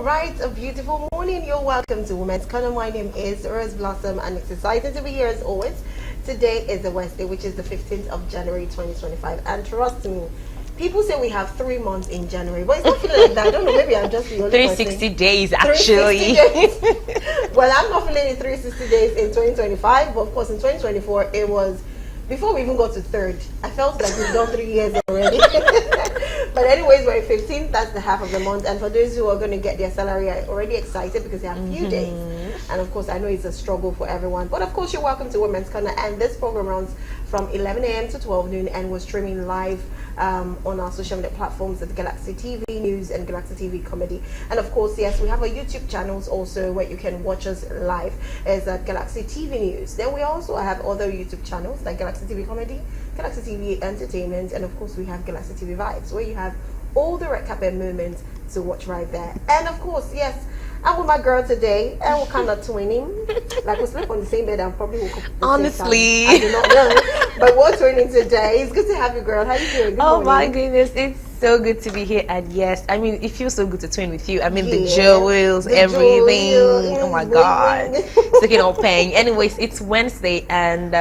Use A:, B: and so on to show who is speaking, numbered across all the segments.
A: right, a beautiful morning. You're welcome to Women's Corner. My name is Rose Blossom, and it's exciting to be here as always. Today is a Wednesday, which is the 15th of January 2025. And trust me, people say we have 3 months in January, but it's not feeling like that. I don't know, maybe I'm just the only
B: 360 days actually.
A: 360 days. Well, I'm not feeling it 360 days in 2025, but of course in 2024 it was before we even got to third. I felt like we've done 3 years already. But anyways, we're 15th, that's the half of the month. And for those who are going to get their salary, are already excited because they have a few days. And of course, I know it's a struggle for everyone. But of course, you're welcome to Women's Corner. And this program runs from 11 a.m. to 12 noon. And we're streaming live on our social media platforms at Galaxy TV News and Galaxy TV Comedy. And of course, yes, we have our YouTube channels also where you can watch us live. It's at Galaxy TV News. Then we also have other YouTube channels like Galaxy TV Comedy, Galaxy TV Entertainment, and of course we have Galaxy TV Vibes, where you have all the red carpet moments to watch right there. And of course, yes, I'm with my girl today, and we're kind of twinning. Like we sleep on the same bed and probably woke up at the
B: Honestly,
A: same time. I do not know, but we're twinning today. It's good to have you, girl. How you doing? Good morning.
B: my goodness, it's so good to be here. And yes, I mean, it feels so good to twin with you. I mean, the
A: Yeah.
B: jewels,
A: The
B: everything.
A: jewels,
B: Oh my
A: bling,
B: God,
A: bling.
B: it's looking all paying. Anyways, it's Wednesday, and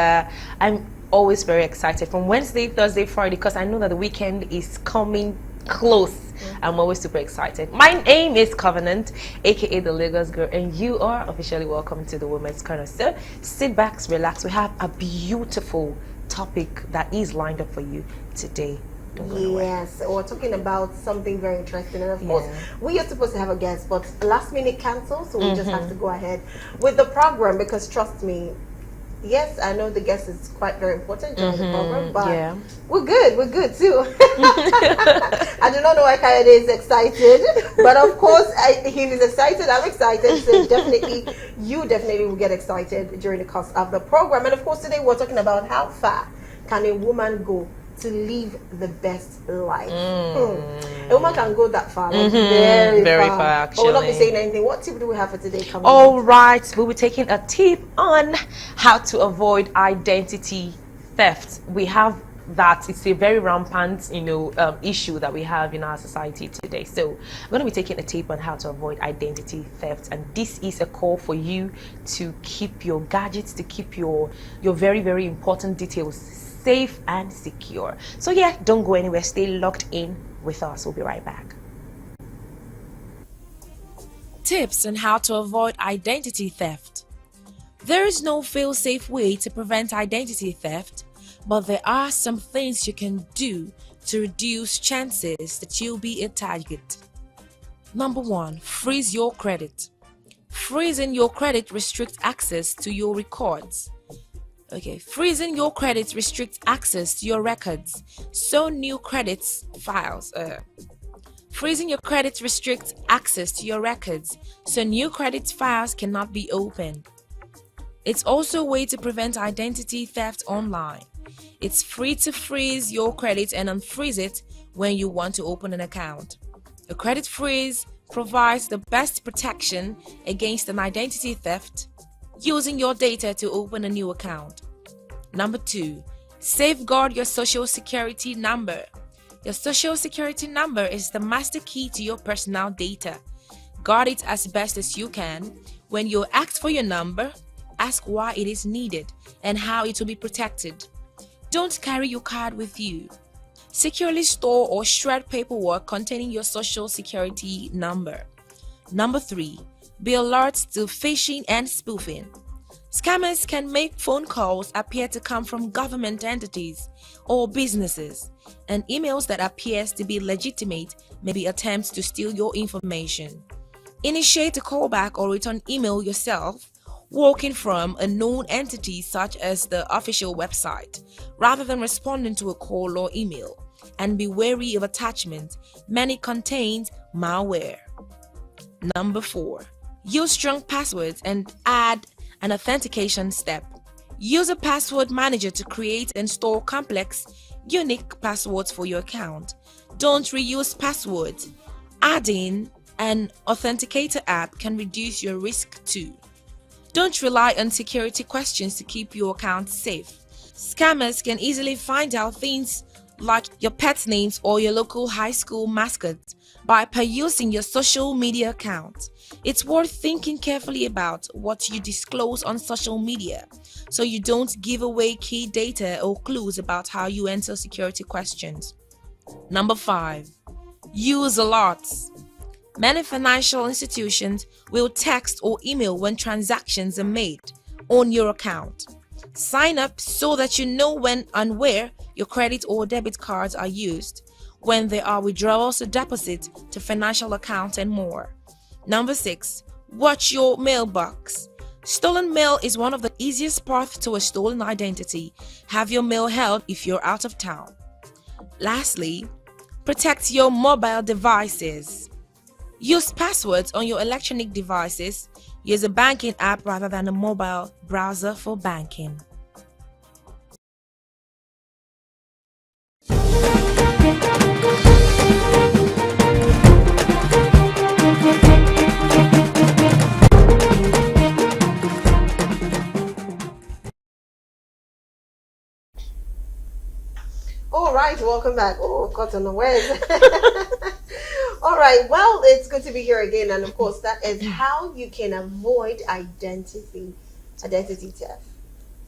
B: I'm always very excited from Wednesday, Thursday, Friday, because I know that the weekend is coming close. I'm always super excited. My name is Covenant, aka the Lagos Girl, and you are officially welcome to the Women's Corner. So sit back, relax. We have a beautiful topic that is lined up for you today. Don't go nowhere.
A: Yes, we're talking about something very interesting, and of
B: Yeah.
A: course, we are supposed to have a guest, but last minute cancel, so we just have to go ahead with the program because trust me, yes, I know the guest is quite very important during the program, but
B: Yeah.
A: we're good too. I do not know why Kayode is excited, but of course, if he's excited, I'm excited. So definitely, you definitely will get excited during the course of the program. And of course, today we're talking about how far can a woman go to live the best life. A woman can go that far, like very
B: far,
A: But we'll not be
B: actually.
A: saying anything. What tip do we have for today? Coming
B: All right, we'll be taking a tip on how to avoid identity theft. We have that. It's a very rampant, issue that we have in our society today. So I'm going to be taking a tip on how to avoid identity theft, and this is a call for you to keep your gadgets, to keep your very, very important details safe and secure. So yeah, don't go anywhere. Stay locked in with us. We'll be right back. Tips on how to avoid identity theft. There is no fail-safe way to prevent identity theft, but there are some things you can do to reduce chances that you'll be a target. Number 1, freeze your credit. Freezing your credit restricts access to your records. Freezing your credit restricts access to your records, so new credits files. Freezing your credit restricts access to your records, so new credit files cannot be opened. It's also a way to prevent identity theft online. It's free to freeze your credit and unfreeze it when you want to open an account. A credit freeze provides the best protection against an identity theft using your data to open a new account. Number 2, safeguard your social security number. Your social security number is the master key to your personal data. Guard it as best as you can. When you ask for your number, ask why it is needed and how it will be protected. Don't carry your card with you. Securely store or shred paperwork containing your social security number. Number 3, be alert to phishing and spoofing. Scammers can make phone calls appear to come from government entities or businesses, and emails that appears to be legitimate may be attempts to steal your information. Initiate a callback or return email yourself, working from a known entity such as the official website, rather than responding to a call or email, and be wary of attachments. Many contain malware. Number 4, use strong passwords and add an authentication step. Use a password manager to create and store complex, unique passwords for your account. Don't reuse passwords. Adding an authenticator app can reduce your risk too. Don't rely on security questions to keep your account safe. Scammers can easily find out things like your pet names or your local high school mascot by perusing your social media account. It's worth thinking carefully about what you disclose on social media so you don't give away key data or clues about how you answer security questions. Number 5. Use alerts. Many financial institutions will text or email when transactions are made on your account. Sign up so that you know when and where your credit or debit cards are used, when there are withdrawals or deposits to financial accounts, and more. Number 6. Watch your mailbox. Stolen mail is one of the easiest paths to a stolen identity. Have your mail held if you're out of town. Lastly, protect your mobile devices. Use passwords on your electronic devices. Use a banking app rather than a mobile browser for banking.
A: All right, welcome back. Oh, got unawares. All right, well, it's good to be here again, and of course, that is how you can avoid identity theft.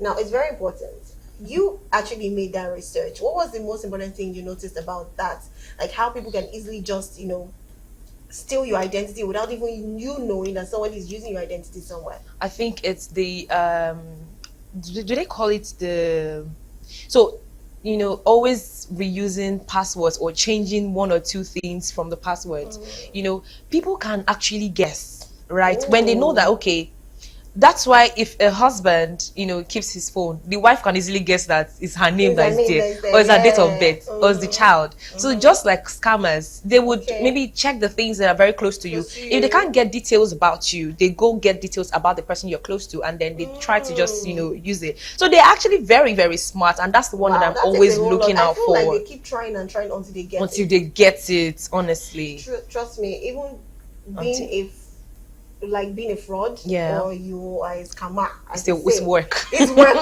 A: Now, it's very important. You actually made that research. What was the most important thing you noticed about that? Like how people can easily just, steal your identity without even you knowing that someone is using your identity somewhere.
C: I think it's the do they call it the so always reusing passwords or changing one or two things from the passwords. People can actually guess, right? When they know that, okay, that's why if a husband keeps his phone, the wife can easily guess that it's her name that is there, or it's her date of birth, or it's the child. So just like scammers, they would maybe check the things that are very close to you. If they can't get details about you, they go get details about the person you're close to, and then they try to just use it. So they're actually very, very smart, and that's the one that I'm always looking out for.
A: Like they keep trying and trying until they
C: get it. Honestly,
A: trust me, even being a fraud, or you are a scammer.
C: It's work.
A: It's work.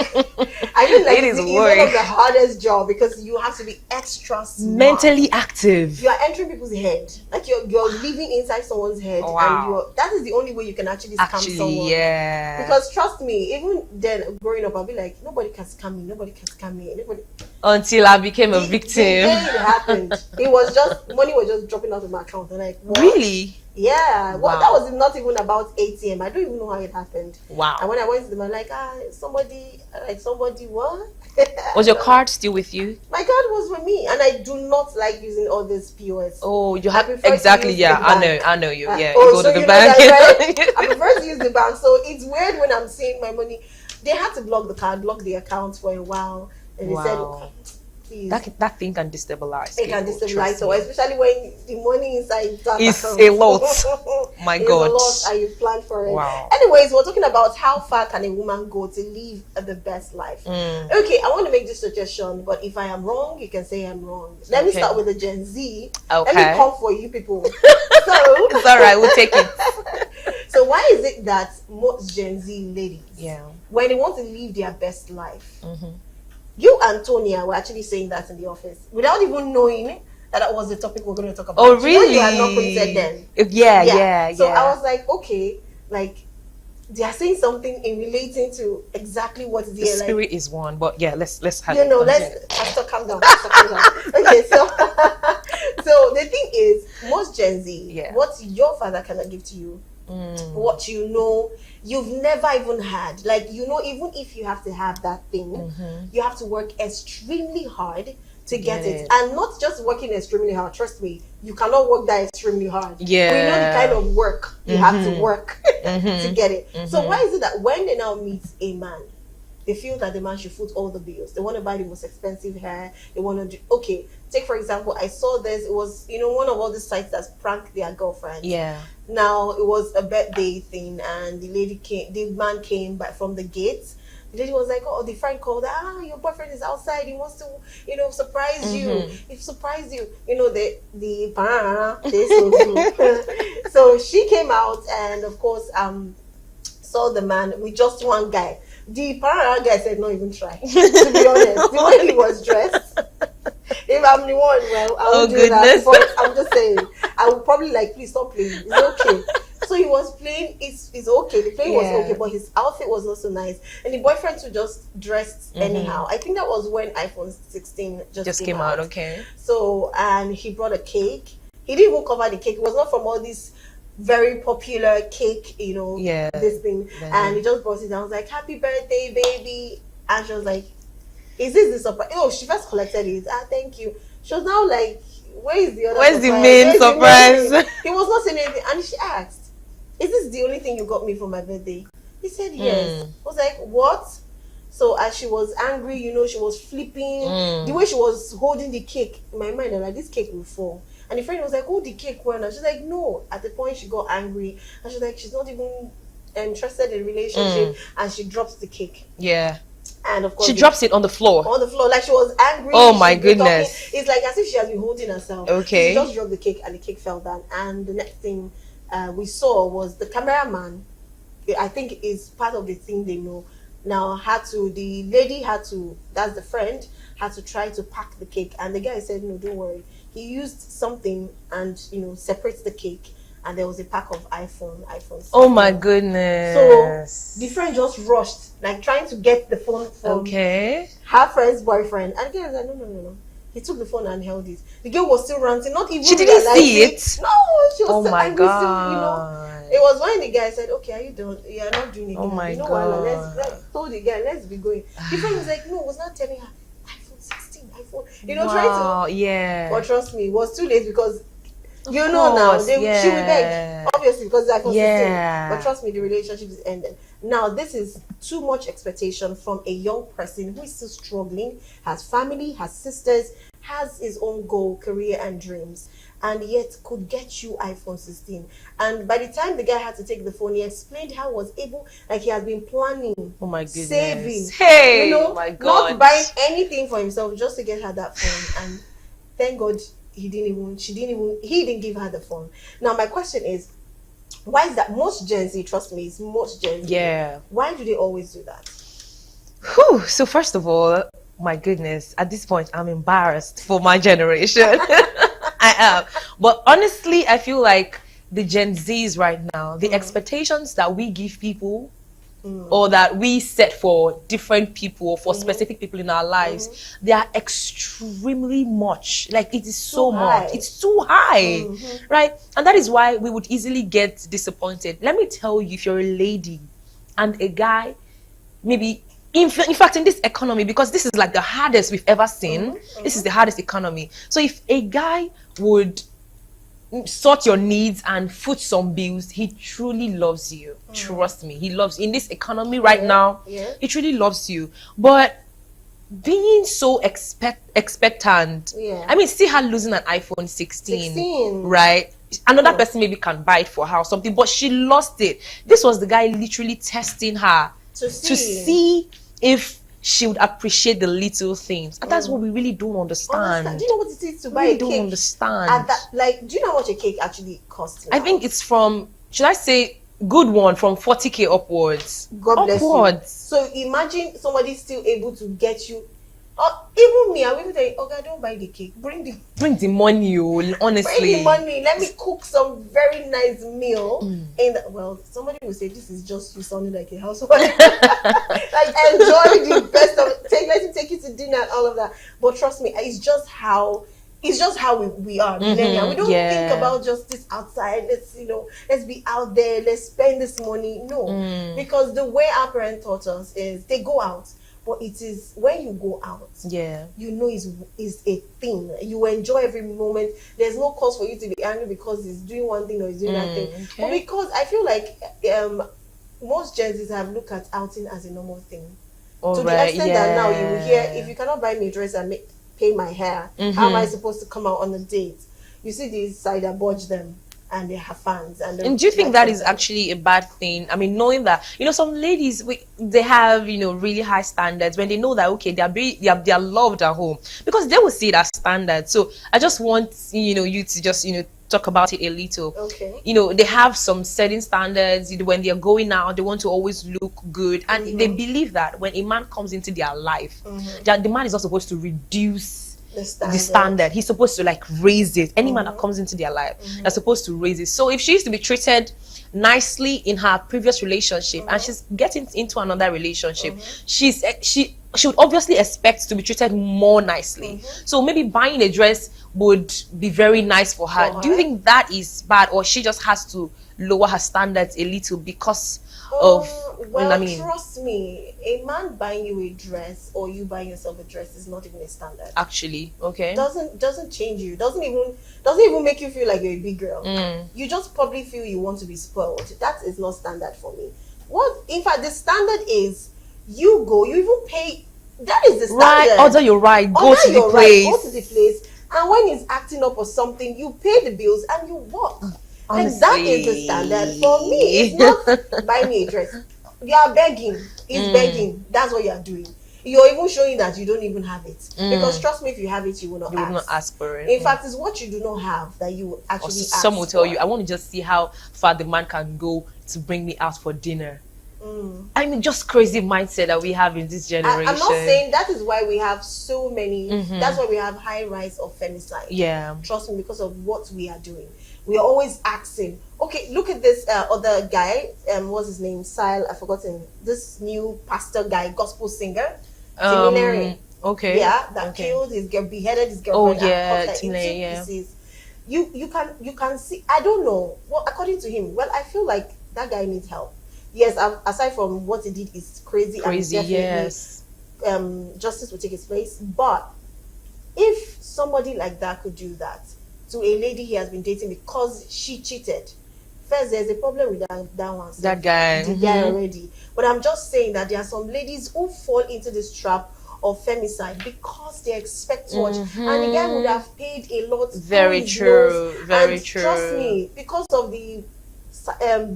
A: I mean, like,
C: it's
A: one of the hardest job because you have to be extra smart.
C: Mentally active.
A: You are entering people's head, like you're living inside someone's head, and that is the only way you can actually scam someone.
C: Yeah.
A: Because trust me, even then, growing up, I'll be like, nobody can scam me. Nobody can scam me.
C: Until I became a victim.
A: The day it happened, it was just money was just dropping out of my account. And like, what?
C: Really?
A: Yeah. Well, that was not even about ATM. I don't even know how it happened.
C: Wow.
A: And when I went to them, I'm like, somebody what?
C: Was your card still with you?
A: My card was with me, and I do not like using all this POS.
C: Oh, you have exactly. Yeah, I know you. Yeah,
A: you
C: go
A: so
C: to the bank.
A: That, right? I prefer to use the bank. So it's weird when I'm seeing my money. They had to block the card, block the account for a while, and they said, okay, please.
C: That thing can destabilize.
A: It can destabilize. So especially when the money inside that
C: it's
A: account.
C: a lot. My
A: it's
C: God.
A: a lot, and you plan for it.
C: Wow.
A: Anyways, we're talking about how far can a woman go to live the best life. Okay, I want to make this suggestion, but if I am wrong, you can say I'm wrong. Let me start with the Gen Z.
C: Okay.
A: Let me come for you people. So
C: it's all right. We'll take it.
A: So why is it that most Gen Z ladies, when they want to live their best life, you and Tonya were actually saying that in the office without even knowing that was the topic we're going to talk about.
C: Oh, really?
A: You had not printed then.
C: Yeah.
A: So I was like, okay, like they are saying something in relating to exactly what
C: the spirit is one, but let's have
A: Pastor, calm down. Okay, so so the thing is, most Gen Z, what your father cannot give to you, what you've never even had, like even if you have to have that thing, you have to work extremely hard to get it. And not just working extremely hard, trust me, you cannot work that extremely hard. We know the kind of work you have to work to get it. So why is it that when they now meet a man, they feel that the man should foot all the bills? They want to buy the most expensive hair. They want to do, take for example, I saw this, it was one of all the sites that's prank their girlfriend. Now it was a birthday thing, and the man came back from the gate. The lady was like, the friend called, your boyfriend is outside, he wants to, surprise you. He surprised you. So she came out and of course saw the man with just one guy. The parent guy said, not even try. To be honest, the way he was dressed, if I'm the one, well, I will do that. But I'm just saying, I would probably like, please stop playing. It's okay. So he was playing. It's okay. The play was okay, but his outfit was not so nice. And the boyfriend too just dressed anyhow. I think that was when iPhone 16 just came out.
C: Okay.
A: So, and he brought a cake. He didn't even cover the cake. It was not from all these very popular cake, this thing. And he just brought it down. I was like, happy birthday, baby. And she was like, is this the surprise? Oh, she first collected it. Thank you. She was now like, where's the other
C: Where's the
A: surprise?
C: main surprise?
A: He was not saying anything. And she asked, is this the only thing you got me for my birthday? He said, yes. I was like, what? So as she was angry, she was flipping. The way she was holding the cake, in my mind, I'm like, this cake will fall. And the friend was like, oh, the cake went. And she's like, no. At the point, she got angry. And she's like, she's not even interested in relationship. And she drops the cake.
C: Yeah.
A: And of course,
C: she drops it on the floor.
A: On the floor, like she was angry.
C: Oh my goodness!
A: It's like as if she has been holding herself.
C: Okay.
A: She just dropped the cake, and the cake fell down. And the next thing we saw was the cameraman. I think is part of the thing they know. Now the lady had to. That's the friend had to try to pack the cake, and the guy said, "No, don't worry." He used something and separates the cake. And there was a pack of iPhone.
C: Oh my goodness!
A: So the friend just rushed, like trying to get the phone from her friend's boyfriend. And the girl was like, no. He took the phone and held it. The girl was still ranting, not even.
C: She didn't see it.
A: No, she was.
C: Oh my
A: god!
C: God!
A: It was when the guy said, "Okay, are you done? You are not doing it."
C: Oh my god!
A: What? Let's told the guy, let's be going. The friend was like, "No, I was not telling her iPhone 16, iPhone." Trying to.
C: Yeah.
A: But trust me, it was too late because. Now she will beg, obviously, because I was 16. But trust me, the relationship is ended. Now this is too much expectation from a young person who is still struggling, has family, has sisters, has his own goal, career and dreams, and yet could get you iPhone 16. And by the time the guy had to take the phone, he explained how he was able, like he has been planning,
C: oh my goodness,
A: saving,
C: my God,
A: not buying anything for himself just to get her that phone. And thank God. He didn't give her the phone. Now my question is, why is that? Most Gen Z, trust me, it's most Gen Z.
C: Yeah.
A: Why do they always do that?
C: Whew. So first of all, my goodness, at this point I'm embarrassed for my generation. I am. But honestly, I feel like the Gen Zs right now, the expectations that we give people or that we set for different people or for specific people in our lives, they are extremely much. Like it is so much. It's too high, right? And that is why we would easily get disappointed. Let me tell you, if you're a lady and a guy, maybe in fact in this economy, because this is like the hardest we've ever seen, this is the hardest economy. So if a guy would sort your needs and foot some bills, he truly loves you. Trust me, he loves you. In this economy right now, he truly loves you. But being so expectant, I mean, see her losing an iPhone 16, right? Another person maybe can buy it for her or something, but she lost it. This was the guy literally testing her to see if she would appreciate the little things, and that's what we really don't understand.
A: Do you know what it is to buy a cake?
C: Don't understand.
A: At that, like, do you know how much a cake actually costs now?
C: I think it's from, should I say, good one from 40k upwards.
A: God bless you. So imagine somebody still able to get you. Even me, I will tell you, okay, don't buy the cake. Bring
C: the money, honestly.
A: Bring the money. Let me cook some very nice meal. Well, somebody will say this is just you sounding like a housewife. Like enjoy the best of it. Let him take you to dinner and all of that. But trust me, it's just how we are. Millennial. We don't think about just this outside. Let's be out there. Let's spend this money. No, because the way our parents taught us is they go out. But it is when you go out, is a thing. You enjoy every moment. There's no cause for you to be angry because he's doing one thing or he's doing that thing. Okay. But because I feel like most Gen Zs have looked at outing as a normal thing. To the extent that now you will hear, if you cannot buy me a dress and pay my hair, how am I supposed to come out on a date? You see these side that budge them. And they have fans. And
C: do you think that is actually a bad thing? I mean, knowing that, some ladies, they have, really high standards when they know that, okay, they are loved at home, because they will see it as standard. So I just want, you to just, talk about it a little.
A: Okay.
C: They have some certain standards. When they're going out, they want to always look good. And they believe that when a man comes into their life, that the man is not supposed to reduce the standard. He's supposed to like raise it. Any man that comes into their life, they're supposed to raise it. So if she used to be treated nicely in her previous relationship and she's getting into another relationship, she would obviously expect to be treated more nicely. So maybe buying a dress would be very nice for her. Do you think that is bad, or she just has to lower her standards a little because of
A: well,
C: I mean,
A: trust me, a man buying you a dress or you buying yourself a dress is not even a standard.
C: actually, okay.
A: Doesn't change you. Doesn't even make you feel like you're a big girl. You just probably feel you want to be spoiled. That is not standard for me. What in fact the standard is you even pay. That is the standard.
C: Right, although you're right, go to the place.
A: Go to the place, and when he's acting up or something, you pay the bills and you walk. And that is the standard for me. It's not buy me a dress. You are begging. It's begging. That's what you are doing. You're even showing that you don't even have it. Because trust me, if you have it, you will not ask.
C: Will not ask for it.
A: In fact, it's what you do not have that you will actually ask
C: some will tell
A: for.
C: you, I want to just see how far the man can go to bring me out for dinner. I mean, just crazy mindset that we have in this generation.
A: I'm not saying that is why we have so many. That's why we have high rise of femicide.
C: Yeah.
A: Trust me, because of what we are doing. We are always asking, okay, look at this other guy, what's his name? Sile, I've forgotten. This new pastor guy, gospel singer. Timineri.
C: Okay.
A: Yeah, that killed his girl, beheaded his girlfriend.
C: Oh yeah,
A: Timineri, yeah. You can see, I don't know. Well, according to him, well, I feel like that guy needs help. Yes, aside from what he did is crazy and definitely,
C: yes.
A: Justice will take his place. But if somebody like that could do that to a lady he has been dating because she cheated, first there's a problem with that one.
C: That guy.
A: The guy already. But I'm just saying that there are some ladies who fall into this trap of femicide because they expect too much, and the guy would have paid a lot.
C: Very true. Very true.
A: Trust me, because of the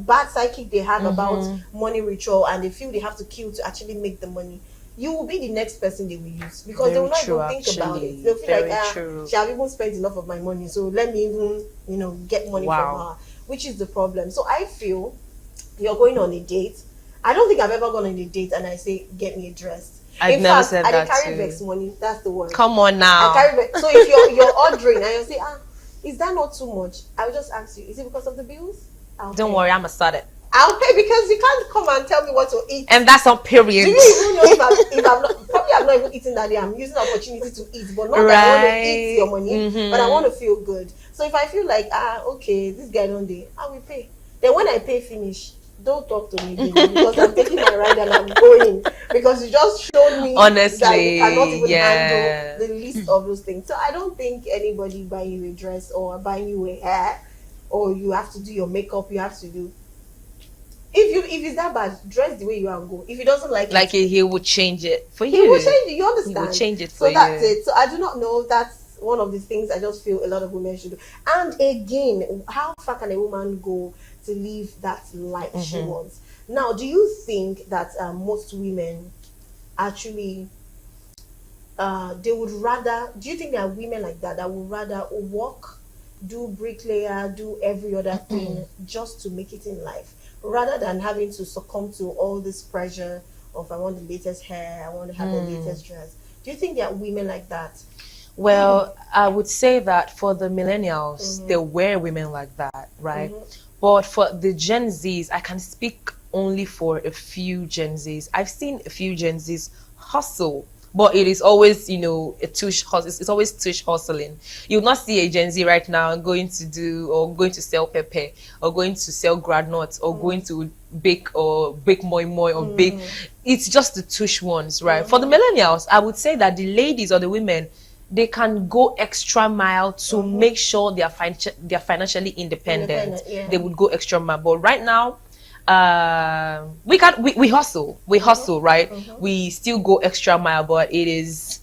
A: bad psychic they have about money ritual, and they feel they have to kill to actually make the money, you will be the next person they will use, because they will not even think about it. They'll feel like, she have even spent enough of my money, so let me even get money from her, which is the problem. So I feel you're going on a date. I don't think I've ever gone on a date and I say, get me a dress.
C: I've never said that
A: I carry vex money. That's the word.
C: Come on now.
A: I carry vex. So if you're ordering and you say, is that not too much? I will just ask you, is it because of the bills?
C: Don't worry, I'm start it.
A: I'll pay, because you can't come and tell me what to eat.
C: And that's on period.
A: Do you even know if I'm not, probably I'm not even eating that day. I'm using the opportunity to eat, but not that I want to eat your money, but I want to feel good. So if I feel like, okay, this guy don't do, I will pay. Then when I pay finish, don't talk to me again, because I'm taking my ride and I'm going, because you just showed me
C: honestly
A: that you cannot even handle the least of those things. So I don't think anybody buying you a dress or buying you a hair, or you have to do your makeup, you have to do. If it's that bad, dress the way you are and go. If he doesn't like it,
C: he will change it for you.
A: He will change it. You understand?
C: He will change it for you.
A: So that's it. So I do not know. That's one of the things I just feel a lot of women should do. And again, how far can a woman go to live that life she wants? Now, do you think that most women actually they would rather? Do you think there are women like that would rather work, do bricklayer, do every other thing just to make it in life, rather than having to succumb to all this pressure of, I want the latest hair, I want to have the latest dress? Do you think there are women like that?
C: Well, I would say that for the millennials, there were women like that, right? But for the Gen Zs, I can speak only for a few Gen Zs. I've seen a few Gen Zs hustle, but it is always, a tush hustle. It's always tush hustling. You'll not see a Gen Z right now going to sell pepper, or going to sell groundnuts, or going to bake moi moi, or bake. It's just the tush ones, right? For the millennials, I would say that the ladies or the women, they can go extra mile to make sure they are financially independent. They would go extra mile. But right now, we hustle, right? We still go extra mile, but it's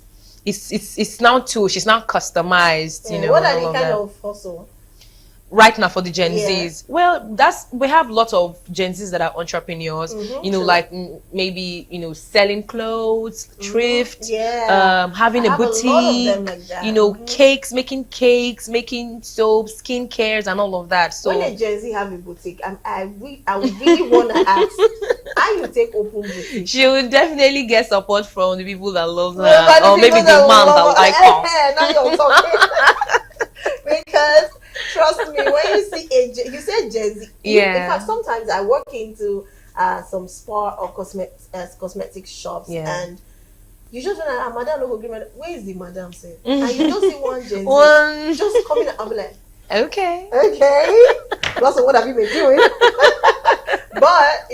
C: now too. She's not customized,
A: What are the kind of hustle?
C: right now for the Gen
A: Yeah.
C: Zs? Well, we have lots of Gen Zs that are entrepreneurs. You know,
A: true.
C: like maybe selling clothes, thrift,
A: Yeah.
C: having
A: I
C: a
A: have a lot of
C: boutique.
A: them like that.
C: Cakes, making soaps, skin cares, and all of that. So
A: When a Gen Z have a boutique, I would really want to ask, how you take open boutique?
C: she will definitely get support from the people that love her,
A: But
C: or maybe
A: people
C: the man that
A: love-
C: like her.
A: Now you're talking. Because trust me, when you see you said Gen Z.
C: Yeah.
A: In fact, sometimes I walk into some spa or cosmetic shops,
C: Yeah.
A: and you just want to, madam, no agreement. Where is the madam? Say, and you just see one Gen Z
C: One.
A: just coming. I'm like,
C: Okay.
A: okay, lots of what have you been doing? But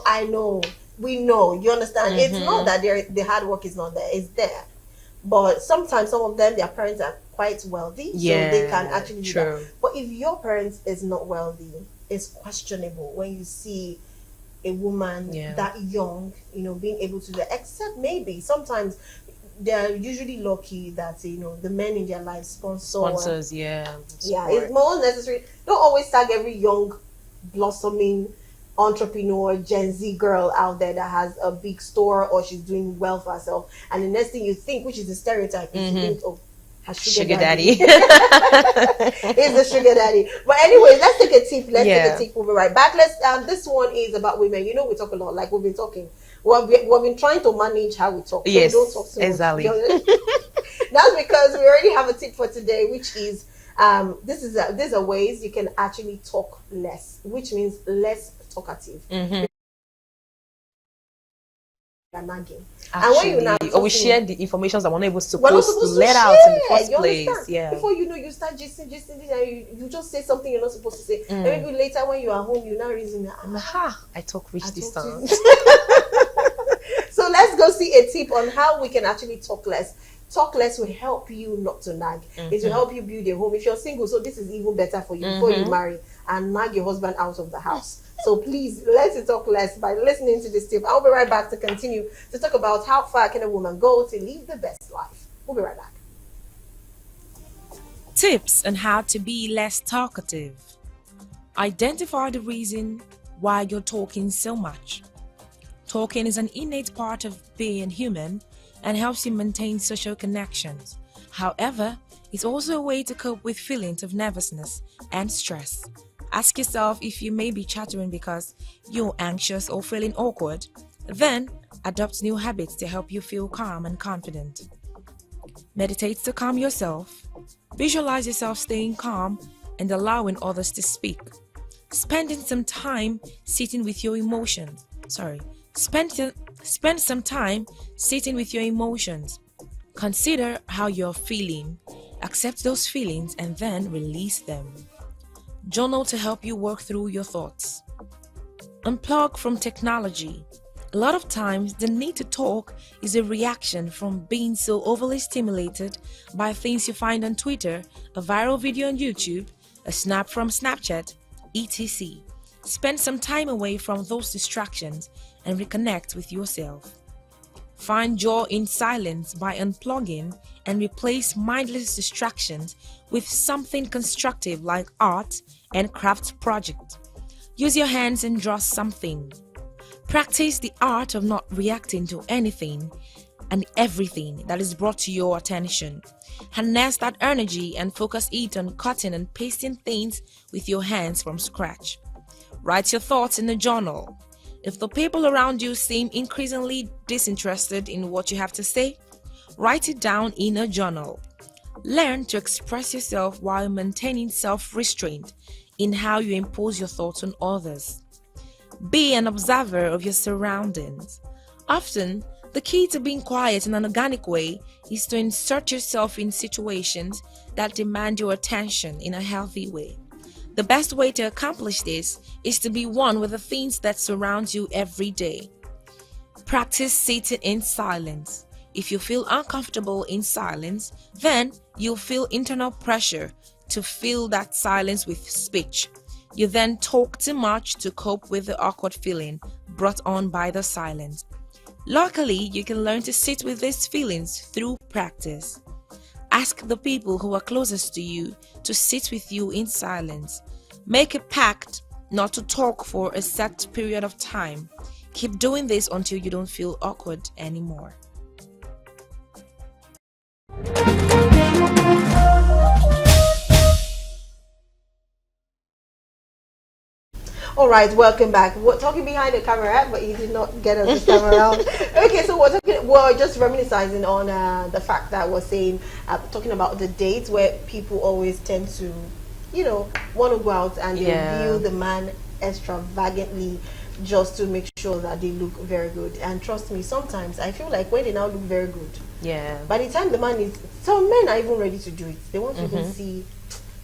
A: I know, we know, you understand. It's not that the hard work is not there, it's there. But sometimes some of them, their parents are quite wealthy, so they can actually do
C: true.
A: that. But if your parents is not wealthy, it's questionable when you see a woman that young, being able to do that. Except maybe sometimes they're usually lucky that the men in their life
C: Sponsors,
A: yeah,
C: support.
A: it's more necessary. Don't always tag every young blossoming entrepreneur Gen Z girl out there that has a big store or she's doing well for herself, and the next thing you think, which is the stereotype, is you think, oh, her sugar daddy. Is the sugar daddy. But anyway, let's take a tip. Take a tip. We'll be right back. This one is about women. We talk a lot, like we've been talking. We've been trying to manage how we talk. So
C: Yes,
A: we don't talk so
C: exactly.
A: much. That's because we already have a tip for today, which is these are ways you can actually talk less, which means less talkative. Nagging. And when you nag,
C: or we share the information that we're not supposed to
A: to
C: let
A: share,
C: out in the first
A: you
C: place.
A: understand?
C: Yeah.
A: Before you start gisting, and you just say something you're not supposed to say. And maybe later when you are home, you now reason that
C: I talk rich
A: I
C: this
A: talk
C: time.
A: So let's go see a tip on how we can actually talk less. Talk less will help you not to nag. It will help you build a home. If you're single, so this is even better for you before you marry and nag your husband out of the house. So please, let's talk less by listening to this tip. I'll be right back to continue to talk about how far can a woman go to live the best life. We'll be right back.
B: Tips on how to be less talkative. Identify the reason why you're talking so much. Talking is an innate part of being human and helps you maintain social connections. However, it's also a way to cope with feelings of nervousness and stress. Ask yourself if you may be chattering because you're anxious or feeling awkward. Then, adopt new habits to help you feel calm and confident. Meditate to calm yourself. Visualize yourself staying calm and allowing others to speak. Spending some time sitting with your emotions. Spend some time sitting with your emotions. Consider how you're feeling. Accept those feelings and then release them. Journal to help you work through your thoughts. Unplug from technology. A lot of times, the need to talk is a reaction from being so overly stimulated by things you find on Twitter, a viral video on YouTube, a snap from Snapchat, etc. Spend some time away from those distractions and reconnect with yourself. Find joy in silence by unplugging and replace mindless distractions with something constructive like art and craft project. Use your hands and draw something. Practice the art of not reacting to anything and everything that is brought to your attention. Harness that energy and focus it on cutting and pasting things with your hands from scratch. Write your thoughts in a journal. If the people around you seem increasingly disinterested in what you have to say, write it down in a journal. Learn to express yourself while maintaining self-restraint in how you impose your thoughts on others. Be an observer of your surroundings. Often, the key to being quiet in an organic way is to insert yourself in situations that demand your attention in a healthy way. The best way to accomplish this is to be one with the things that surround you every day. Practice sitting in silence. If you feel uncomfortable in silence, then you'll feel internal pressure to fill that silence with speech. You then talk too much to cope with the awkward feeling brought on by the silence. Luckily, you can learn to sit with these feelings through practice. Ask the people who are closest to you to sit with you in silence. Make a pact not to talk for a set period of time. Keep doing this until you don't feel awkward anymore.
A: All right, welcome back. We're talking behind the camera, but you did not get us this time around. Okay, so we're just reminiscing on the fact that we're saying, talking about the dates where people always tend to, want to go out and they view the man extravagantly just to make sure that they look very good. And trust me, sometimes I feel like when they now look very good, by the time the man is, some men are even ready to do it. They want to even see,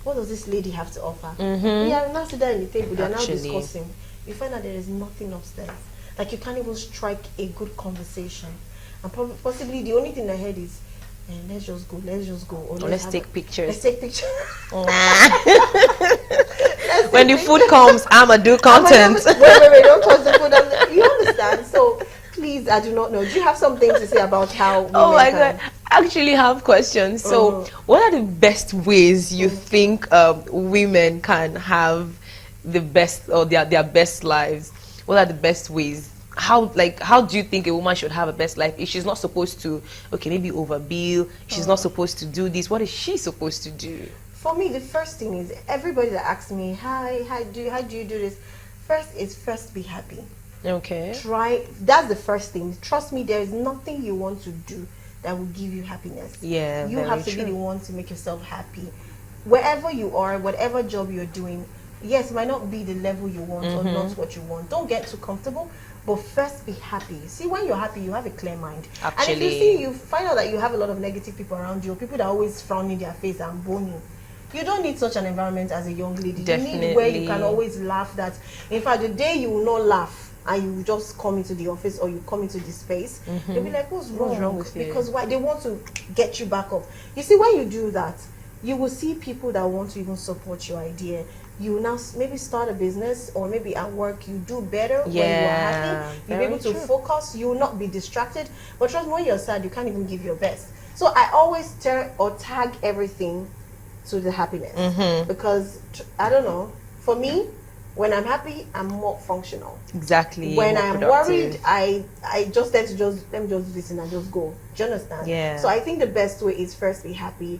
A: what does this lady have to offer? We are now sitting there in the table, they are now discussing. You find out there is nothing upstairs. Like you can't even strike a good conversation. And possibly the only thing ahead is, let's just go. Or
C: let's take pictures.
A: Let's take pictures.
C: When the food comes, I'ma do content.
A: Wait, don't touch the food. You understand? So please, I do not know. Do you have something to say about how women
C: God, I actually have questions. So what are the best ways you think women can have the best or their best lives? What are the best ways? How do you think a woman should have a best life if she's not supposed to, maybe overbill, she's not supposed to do this, what is she supposed to do?
A: For me, the first thing is, everybody that asks me, how do you do this? First be happy.
C: Okay.
A: That's the first thing. Trust me, there is nothing you want to do that will give you happiness.
C: Yeah,
A: you have to be the one to make yourself happy. Wherever you are, whatever job you're doing, yes, it might not be the level you want or not what you want. Don't get too comfortable, but first be happy. See, when you're happy, you have a clear mind.
C: Actually.
A: And if you find out that you have a lot of negative people around you, people that are always frowning their face and boning, you don't need such an environment as a young lady.
C: Definitely.
A: You need where you can always laugh. That, in fact, the day you will not laugh and you just come into the office or you come into the space, they'll be like, what's wrong
C: with you?
A: Because why? They want to get you back up. You see, when you do that, you will see people that want to even support your idea. You will now maybe start a business, or maybe at work you do better when you are happy. You'll be able to focus. You will not be distracted. But trust me, when you're sad, you can't even give your best. So I always tag everything to the happiness, because I don't know, for me, when I'm happy, I'm more functional.
C: Exactly.
A: When I'm worried, I just tend to let me just listen and just go. Do you understand?
C: Yeah.
A: So I think the best way is first be happy.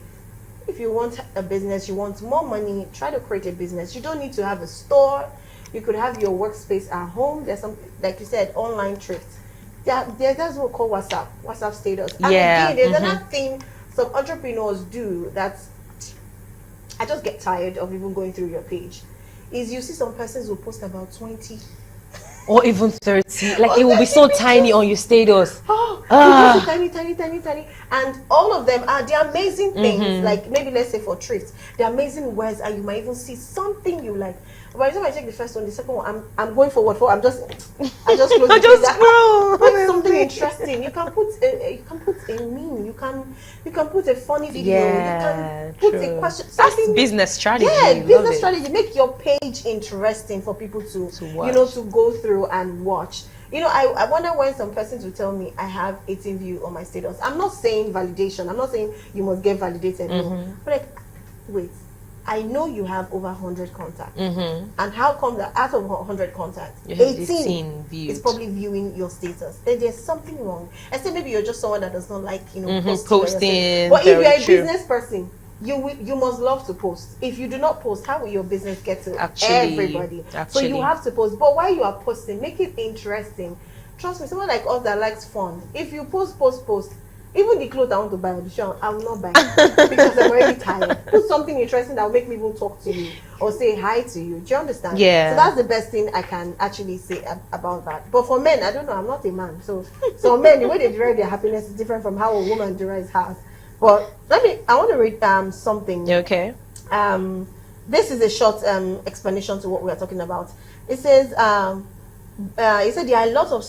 A: If you want a business, you want more money, try to create a business. You don't need to have a store. You could have your workspace at home. There's some, like you said, online tricks. There's what we call WhatsApp status. And again, there's another thing some entrepreneurs do that's, I just get tired of even going through your page, is you see some persons who post about 20
C: or even 30, like it will be so tiny on your status.
A: Tiny, and all of them are the amazing things. Like maybe let's say for trips, the amazing words, and you might even see something you like. By the time I take the first one, the second one, I'm going forward. I just close
C: I
A: the
C: just
A: page.
C: scroll.
A: Put something interesting. You can put a meme. You can put a funny video.
C: Yeah,
A: you can put
C: true.
A: a question.
C: That's business strategy.
A: Yeah,
C: Love
A: business
C: it.
A: strategy. Make your page interesting for people to
C: watch.
A: to go through and watch. I wonder when some persons will tell me I have 18 views on my status. I'm not saying validation. I'm not saying you must get validated. No. But like, wait, I know you have over 100 contacts. And how come that out of 100 contacts,
C: You have
A: 18
C: views.
A: is probably viewing your status? Then there's something wrong. I say maybe you're just someone that does not like,
C: posting.
A: But if you're a
C: true.
A: business person, you must love to post. If you do not post, how will your business get to everybody? So you have to post. But while you are posting, make it interesting. Trust me, someone like us that likes fun, if you post, even the clothes I want to buy on the show, I will not buy because I'm already tired. Put something interesting that will make me even talk to you or say hi to you. Do you understand?
C: Yeah.
A: So that's the best thing I can actually say about that. But for men, I don't know. I'm not a man. So men, the way they derive their happiness is different from how a woman derives hers. But I want to read something.
C: Okay.
A: This is a short explanation to what we are talking about. It says, it said there are a lot of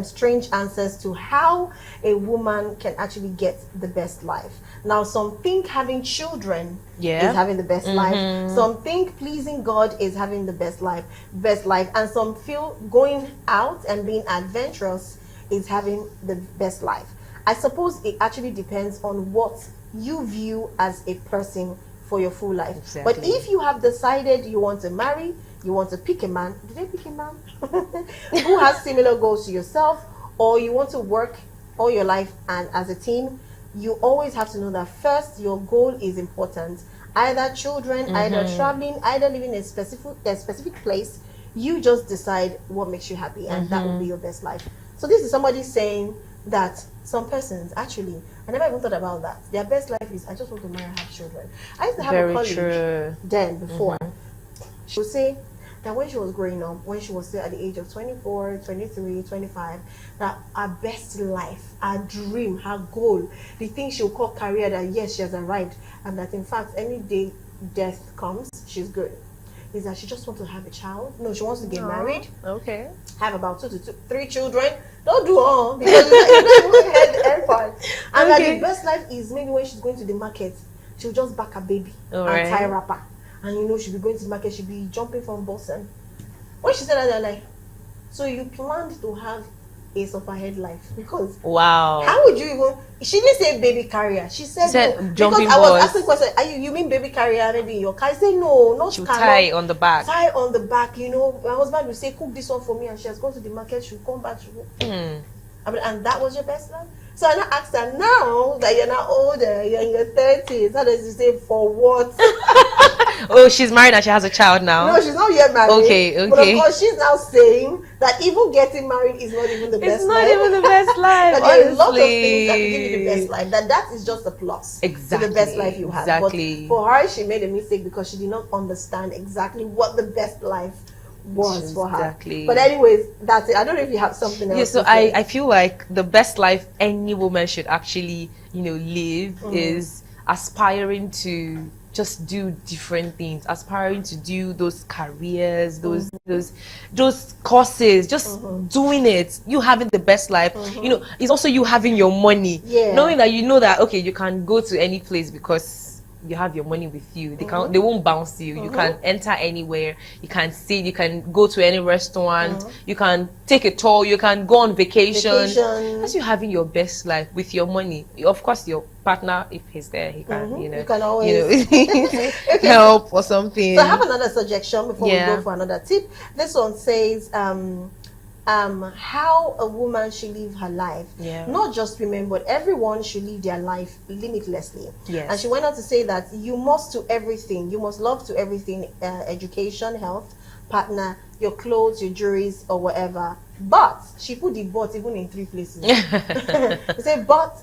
A: strange answers to how a woman can actually get the best life. Now, some think having children is having the best life. Some think pleasing God is having the best life, and some feel going out and being adventurous is having the best life. I suppose it actually depends on what you view as a person for your full life.
C: Exactly.
A: But if you have decided you want to marry, you want to pick a man, did they pick a man? Who has similar goals to yourself, or you want to work all your life and as a team, you always have to know that first, your goal is important. Either children, either traveling, either living in a specific place. You just decide what makes you happy, and that will be your best life. So this is somebody saying that some persons, actually, I never even thought about that. Their best life is, I just want to marry and have children. I used to have a colleague then, before. She would say that when she was growing up, when she was still at the age of 24, 23, 25, that her best life, her dream, her goal, the thing she would call career, that yes, she has arrived, and that in fact, any day death comes, she's good, is that she just wants to have a child. No, she wants to get married.
C: Okay.
A: Have about 2 to 3 children. Don't do all, because it's not end part. And that the best life is maybe when she's going to the market, she'll just back a baby and tie a wrapper. And you know, she'll be going to the market, she'll be jumping from Boston. When she said that, they're like, so you planned to have a superhead life? Because how would you even, she didn't say baby carrier, she said no,
C: jumping
A: because I was
C: balls.
A: asking question, you mean baby carrier maybe in your car? I said no, not
C: She'll
A: car,
C: tie on the back.
A: tie on the back. You know, my husband will say cook this one for me, and she has gone to the market, she'll come back, I mean, and that was your best life. So I now asked her, now that you're now older, you're in your 30s, how does she say for what?
C: Oh, she's married and she has a child now.
A: No, she's not yet married.
C: Okay.
A: But of course, she's now saying that even getting married is not even the best life.
C: It's not even the best life.
A: That there are a lot of things that will give you the best life. That is just a plus to the best life you have.
C: Exactly.
A: But for her, she made a mistake because she did not understand exactly what the best life was for her.
C: Exactly.
A: But anyways, that's it. I don't know if you have something else.
C: Yeah, so
A: to say.
C: I feel like the best life any woman should actually, live is aspiring to just do different things, aspiring to do those careers, those courses, just doing it. You having the best life. It's also you having your money.
A: Yeah.
C: Knowing that okay, you can go to any place because you have your money with you. They won't bounce you. You can enter anywhere. You can sit. You can go to any restaurant. You can take a tour. You can go on vacation. That's you having your best life with your money. Of course, your partner, if he's there, he can,
A: you can always
C: help or something.
A: So I have another suggestion before we go for another tip. This one says, how a woman should live her life. Not just women, but everyone should live their life limitlessly. And she went on to say that you must to everything. You must love to everything, education, health, partner, your clothes, your jewelries, or whatever. But she put the but even in 3 places. She said, but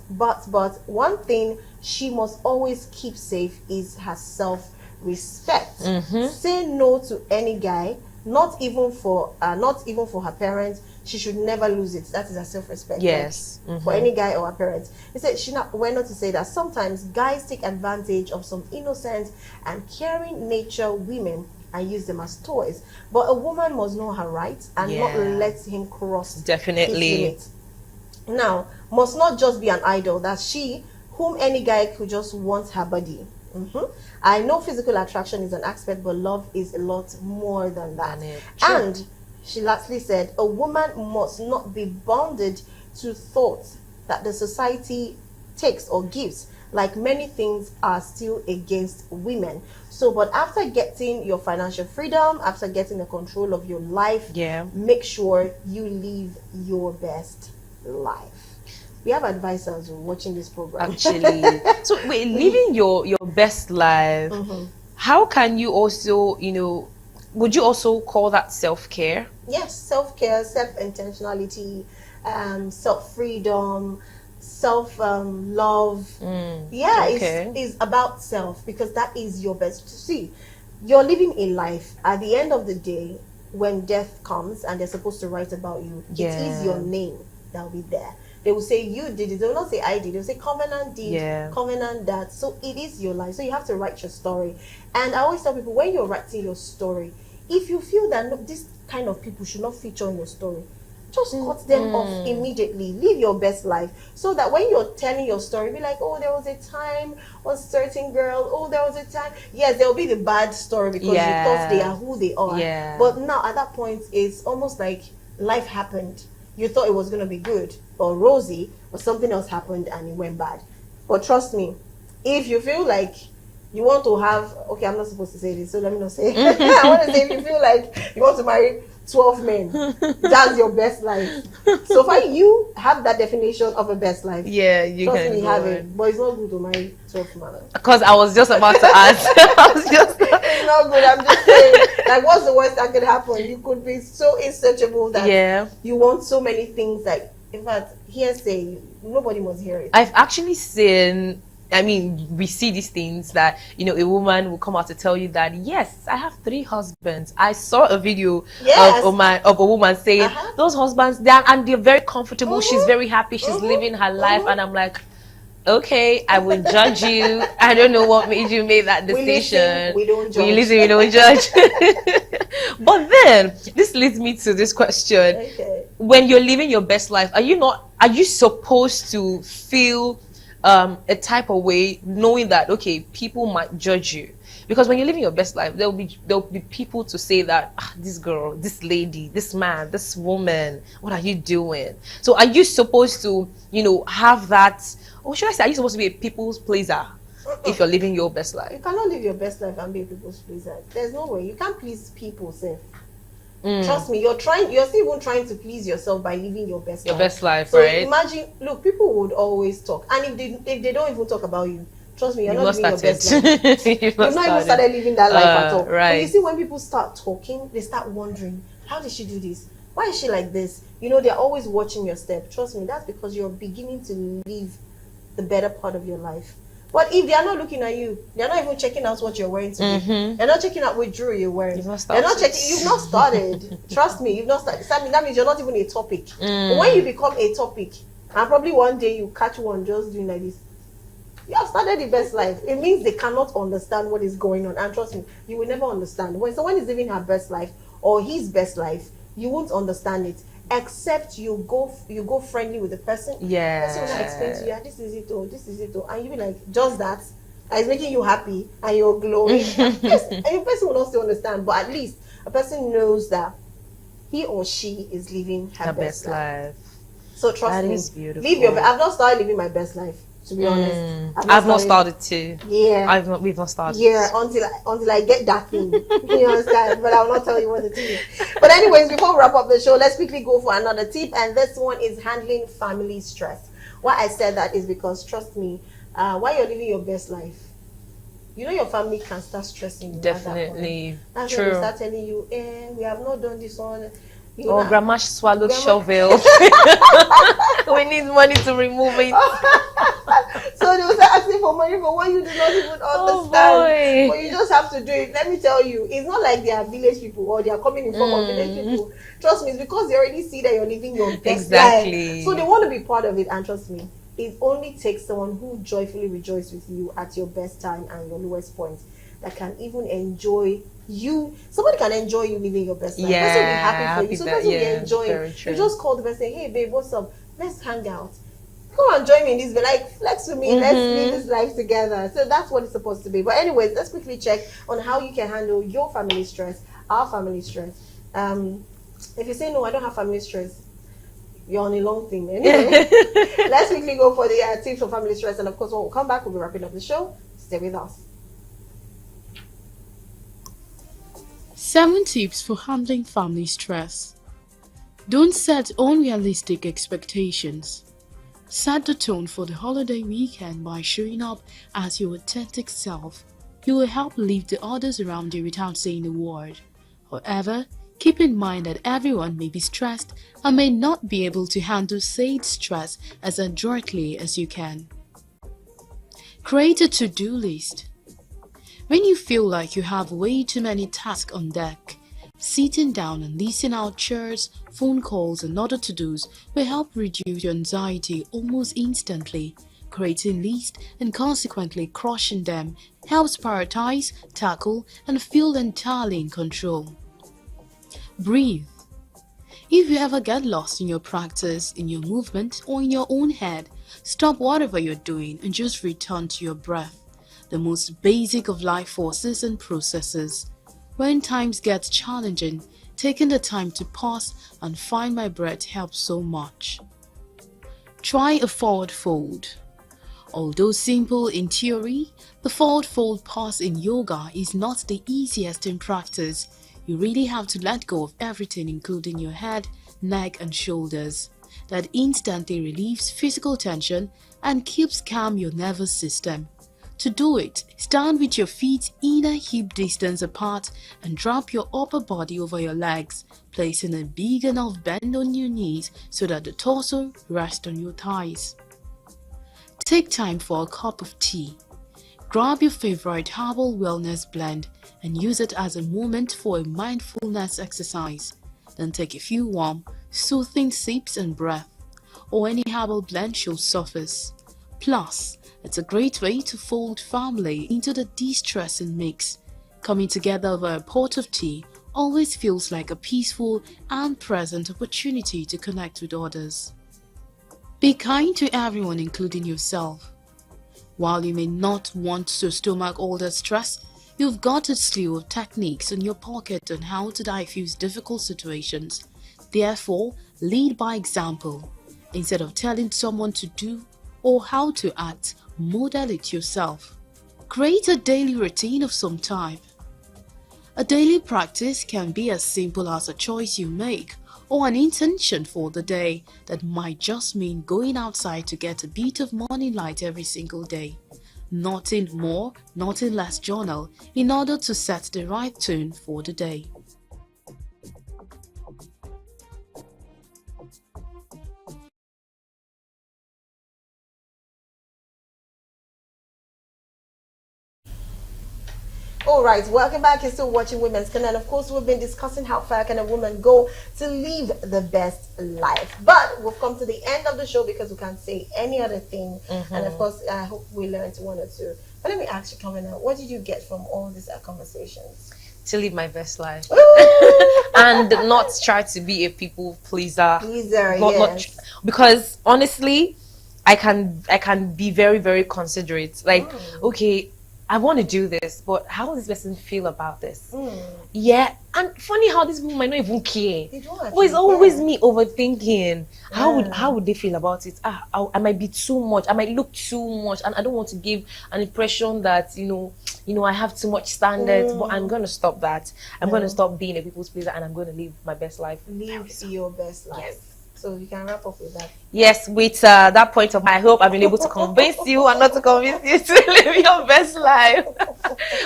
A: one thing she must always keep safe is her self-respect. Say no to any guy. Not even for her parents. She should never lose it. That is her self-respect.
C: Yes.
A: For any guy or her parents. He said she went on to say that sometimes guys take advantage of some innocent and caring nature women and use them as toys. But a woman must know her rights and not let him cross his limit. Now, must not just be an idol. That she, whom any guy could just want her body. I know physical attraction is an aspect, but love is a lot more than that. And she lastly said, a woman must not be bounded to thoughts that the society takes or gives. Like many things are still against women. So, but after getting your financial freedom, after getting the control of your life, make sure you live your best life. We have advisors watching this program.
C: Actually. So wait, living your best life, how can you also, would you also call that self-care?
A: Yes, self-care, self-intentionality, self-freedom, self-love. It's about self, because that is your best. See, you're living a life. At the end of the day, when death comes and they're supposed to write about you, it is your name that will be there. They will say you did it. They will not say I did. They will say Covenant did, Covenant that. So it is your life. So you have to write your story. And I always tell people, when you're writing your story, if you feel that this kind of people should not feature in your story, just cut them off immediately. Live your best life, so that when you're telling your story, be like, oh, there was a time, a certain girl, oh, there was a time. Yes, there will be the bad story because you thought they are who they are. But now at that point, it's almost like life happened. You thought it was going to be good or rosy, but something else happened and it went bad. But trust me, if you feel like you want to have, okay, I'm not supposed to say this, so let me not say it. I want to say, if you feel like you want to marry 12 men, that's your best life. So far, you have that definition of a best life.
C: Yeah, you
A: Trust
C: can
A: me,
C: go
A: have
C: on.
A: it. But it's not good to marry 12 men.
C: Because I was just about to ask. I was just
A: It's not good. I'm just saying, like, what's the worst that could happen? You could be so insatiable that
C: yeah.
A: you want so many things. Like, in fact, hearsay, nobody must hear it.
C: I've actually seen, I mean, we see these things that, you know, a woman will come out to tell you that, yes, I have 3 husbands. I saw a video
A: Yes.
C: of a woman saying,
A: Uh-huh.
C: those husbands, they're very comfortable. She's
A: Mhm.
C: very happy. She's
A: Mhm.
C: living her life.
A: Mhm.
C: And I'm like, okay, I will judge you. I don't know what made you make that
A: We
C: decision.
A: listen, we don't judge.
C: We listen, we don't judge. But then, this leads me to this question.
A: Okay.
C: When you're living your best life, are you supposed to feel a type of way knowing that, okay, people might judge you? Because when you're living your best life, there'll be people to say that, this girl, this lady, this man, this woman, what are you doing? So are you supposed to, you know, have that, or should I say, are you supposed to be a people's pleaser if you're living your best
A: You
C: life?
A: cannot live your best life and be a people's pleaser. There's no way. You can't please people, sir. Trust me, you're still even trying to please yourself by living your best
C: Your
A: life.
C: best life,
A: So
C: right?
A: imagine, look, people would always talk. And if they don't even talk about you, trust me, you're
C: You've
A: not living your best life.
C: You've
A: You've not even started living that life at all. But
C: right.
A: you see, when people start talking, they start wondering, how did she do this? Why is she like this? You know, they're always watching your step. Trust me, that's because you're beginning to live the better part of your life. But if they are not looking at you, they're not even checking out what you're wearing today. They're not checking out which jewelry you're wearing.
C: You've not
A: They're not
C: started.
A: checking. You've not started. Trust me, you've not started. That means you're not even a topic. But when you become a topic, and probably one day you catch one just doing like this, you have started the best life. It means they cannot understand what is going on. And trust me, you will never understand. When someone is living her best life or his best life, you won't understand it. Except you go friendly with the person.
C: Yeah.
A: Person will explain to you, this is it, and you be like, just that. And it's making you happy and you're glowing. Yes, and your person will not still understand, but at least a person knows that he or she is living her best life. So trust
C: That
A: me,
C: is beautiful.
A: I've not started living my best life, to be honest.
C: I've not started to.
A: Yeah.
C: We've not started.
A: Yeah, until I get that thing. You understand? But I will not tell you what it is. But anyways, before we wrap up the show, let's quickly go for another tip. And this one is handling family stress. Why I said that is because, trust me, while you're living your best life, you know your family can start stressing you.
C: Definitely.
A: That's
C: True.
A: when they start telling you, we have not done this one. You
C: Oh,
A: know,
C: grandma swallowed shovel. We need money to remove it.
A: So they will start asking for money for what you do not even understand.
C: boy.
A: But you just have to do it. Let me tell you, it's not like they are village people or they are coming in form of village people. Trust me, it's because they already see that you're living your best
C: Exactly.
A: life. So they want to be part of it. And trust me, it only takes someone who joyfully rejoices with you at your best time and your lowest point that can even enjoy you. Somebody can enjoy you living your best life.
C: Yeah,
A: Person will be happy for you. So
C: that-
A: person will
C: yeah,
A: be enjoying.
C: very true.
A: You just call the person, say, hey babe, what's up? Let's hang out. Come and join me in this, but like flex with me. Let's live this life together. So that's what it's supposed to be. But anyways, let's quickly check on how you can handle your family stress, our family stress. If you say no, I don't have family stress, you're on a long thing. Anyway, let's quickly go for the tips for family stress, and of course, when we come back, we'll be wrapping up the show. Stay with us.
D: 7 tips for handling family stress. Don't set unrealistic expectations. Set the tone for the holiday weekend by showing up as your authentic self. You will help lift the others around you without saying a word. However, keep in mind that everyone may be stressed and may not be able to handle said stress as adroitly as you can. Create a to-do list. When you feel like you have way too many tasks on deck, sitting down and listing out chores, phone calls, and other to-dos will help reduce your anxiety almost instantly. Creating lists and consequently crushing them helps prioritize, tackle, and feel entirely in control. Breathe. If you ever get lost in your practice, in your movement, or in your own head, stop whatever you're doing and just return to your breath, the most basic of life forces and processes. When times get challenging, taking the time to pause and find my breath helps so much. Try a forward fold. Although simple in theory, the forward fold pose in yoga is not the easiest in practice. You really have to let go of everything, including your head, neck and shoulders. That instantly relieves physical tension and keeps calm your nervous system. To do it, stand with your feet inner hip distance apart and drop your upper body over your legs, placing a big enough bend on your knees so that the torso rests on your thighs. Take time for a cup of tea. Grab your favorite herbal wellness blend and use it as a moment for a mindfulness exercise. Then take a few warm, soothing sips and breath, or any herbal blend shows suffice. Plus, it's a great way to fold family into the de-stressing mix. Coming together over a pot of tea always feels like a peaceful and pleasant opportunity to connect with others. Be kind to everyone, including yourself. While you may not want to stomach all the stress, you've got a slew of techniques in your pocket on how to diffuse difficult situations. Therefore, lead by example. Instead of telling someone to do or how to act, model it yourself. Create a daily routine of some type. A daily practice can be as simple as a choice you make or an intention for the day that might just mean going outside to get a bit of morning light every single day. Nothing more, nothing less journal in order to set the right tone for the day.
A: All right, welcome back. You're still watching Women's Corner, and of course, we've been discussing how far can a woman go to live the best life. But we've come to the end of the show because we can't say any other thing. And of course, I hope we learned one or two. But let me ask you, Kamina, what did you get from all these conversations?
C: To live my best life.
A: Ooh!
C: And not try to be a people pleaser.
A: Yes.
C: Because honestly, I can be very, very considerate. Like, okay, I want to do this, but how will this person feel about this? Yeah, and funny how these people might not even care. Oh, it's always me overthinking. How would they feel about it? I might be too much. I might look too much, and I don't want to give an impression that you know I have too much standards. But I'm gonna stop that. I'm gonna stop being a people's pleaser, and I'm gonna live my best life.
A: Live your best life.
C: Yes.
A: So you can wrap up with that.
C: Yes, with that point of, I hope I've been able to convince you and not to convince you to live your best life.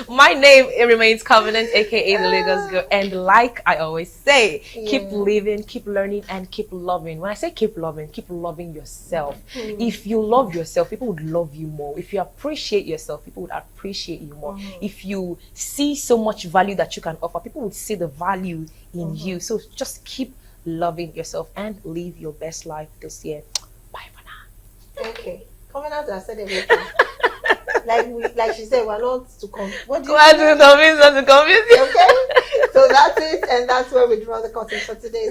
C: My name, it remains Covenant, aka the Lagos Girl, and like I always say, keep living, keep learning, and keep loving. When I say keep loving yourself. If you love yourself, people would love you more. If you appreciate yourself, people would appreciate you more. If you see so much value that you can offer, people would see the value in you. So just keep loving yourself and live your best life this year. Bye for now.
A: Okay. Coming out, I said everything. like she said, we're not to come. What do you
C: to convince us to convince you.
A: Okay. So that's it, and that's where we draw the curtain for today's